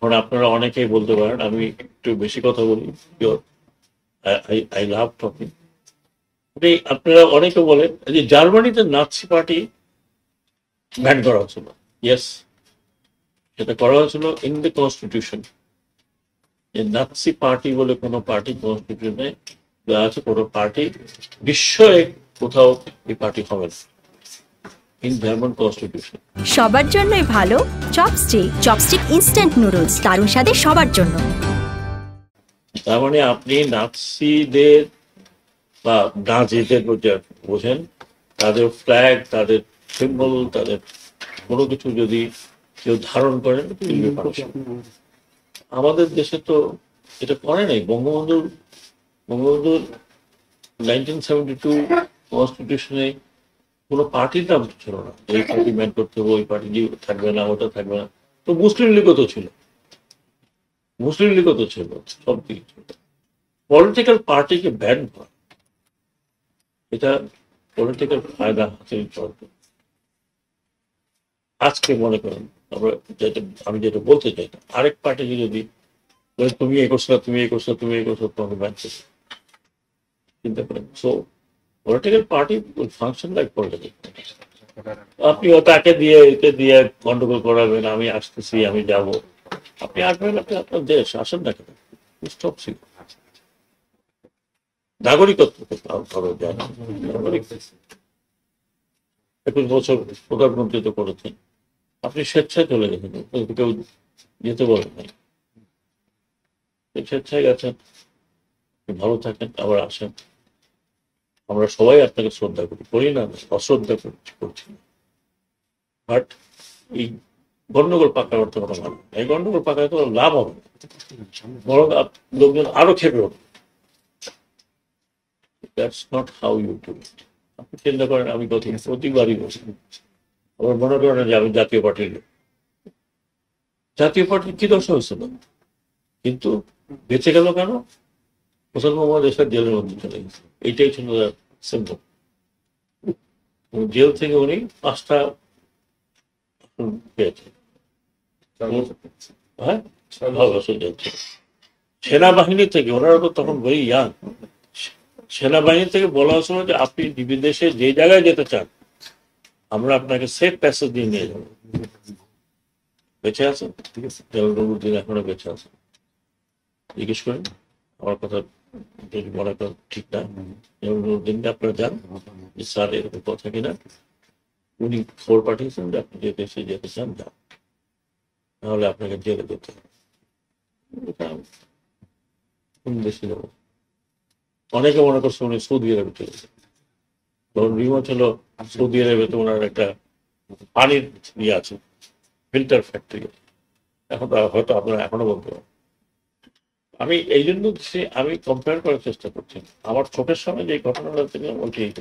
এখন আপনারা অনেকেই বলতে পারেন আমি একটু বেশি কথা বলি, আই লাভ টকিং। আপনারা অনেকে বলেন যে জার্মানিতে নাৎসি পার্টি ব্যান করা হয়েছিল। ইয়েস, সেটা করা হয়েছিল ইন দ্য কনস্টিটিউশন। যে নাৎসি পার্টি বলে কোনো পার্টি কনস্টিটিউশনে দেওয়া আছে, কোনো পার্টি বিশ্বয়ে কোথাও এই পার্টি হবে না, ইন জার্মান কনস্টিটিউশন। সবার জন্যই ভালো চপস্টিক ইনস্ট্যান্ট নুডলস, দারুণ স্বাদে সবার জন্য। তার মানে আপনি নাৎসিদের বা নাজিদের বোঝেন, তাদের ফ্ল্যাগ, তাদের সিম্বল, তাদের কোনো কিছু যদি কেউ ধারণ করেন, আমাদের দেশে তো এটা করে নাই। বঙ্গবন্ধুর 1972 কনস্টিটিউশনে কোনো পার্টির নাম ছিল না, এই পার্টি ব্যান করতে হবে, ওই পার্টি থাকবে না, ওটা থাকবে না। তো মুসলিম লীগও তো ছিল, সব দিকে ছিল। পলিটিক্যাল পার্টিকে ব্যান করা, এটা পলিটিক্যাল ফায়দা হাসিল করবে। আজকে মনে করেন আমি যেটা বলতে চাই, আরেক পার্টিকে যদি তুমি এই করছো, তোমাকে ব্যান করছো, চিন্তা করেন। So political party will function like political. আপনি তাকে দিয়ে একে দিয়ে গন্ডগোল করাবেন, আমি আসতেছি, আমি যাব, আপনি আসবেন, আপনি আপনার দেশ আসেন না কেন, স্টপ ছিল। নাগরিকত্ব খরচ যায় না, 21 বছর প্রধানমন্ত্রী তো করেছেন, আপনি স্বেচ্ছায় চলে গেছেন, কেউ যেতে বলেন নাই, স্বেচ্ছায় গেছেন, ভালো থাকেন, আবার আসেন। আমরা সবাই আপনাকে শ্রদ্ধা করি না, অশ্রদ্ধা করছি না, বাট এই গন্ডগোল পাকা করতে কোনো মানে, এই গন্ডগোল পাকা কোনো লাভ হবে না, বরং লোকজন আরো খেপে হবে। That's not how you do it. আপনি চিন্তা করেন, আমি প্রতিবারই বসি, আবার মনে করেন যে আমি জাতীয় পার্টির লোক। জাতীয় পার্টির কি দশা হয়েছিল, কিন্তু বেঁচে গেল কেন? হোসেন মোহাম্মদ এরশাদ জেলের মধ্যে চলে গেছে, এইটাই ছিল সিম্পল। জেল থেকে উনি 5টা পেয়েছেন, হ্যাঁ, 6 বছর জেল ছিল। সেনাবাহিনী থেকে, ওনারা তো তখন ভেরি ইয়াং, সেনাবাহিনী থেকে বলা হয়েছিল যে আপনি বিদেশে যে জায়গায় যেতে চান, আমরা আপনাকে সেফ প্যাসেজ দিয়ে নিয়ে যাবো। বেঁচে আছেন, ঠিক আছে, জেলদিন এখনো বেঁচে আছেন। জিজ্ঞেস করেন, আমার কথা যদি মনে করেন ঠিক না, দিনটা আপনারা যান যে স্যার এরকম কথা কিনা, উনি খবর পাঠিয়েছেন যে আপনি যে দেশে যেতে চান যান, নাহলে আপনাকে জেলে যেতে হবে। কোন দেশে যাবো? অনেকে মনে করছে উনি সৌদি আরবে চলেছে, তখন রিমোট হলো সৌদি আরবে তো ওনার একটা পানির ইয়ে আছে, ফিল্টার ফ্যাক্টরি। এখন হয়তো আপনারা এখনো বলতে পারেন। আমি এই জন্য আমি কম্পেয়ার করার চেষ্টা করছি, আমার চোখের সামনে যে ঘটনাটা ছিল ওইটাই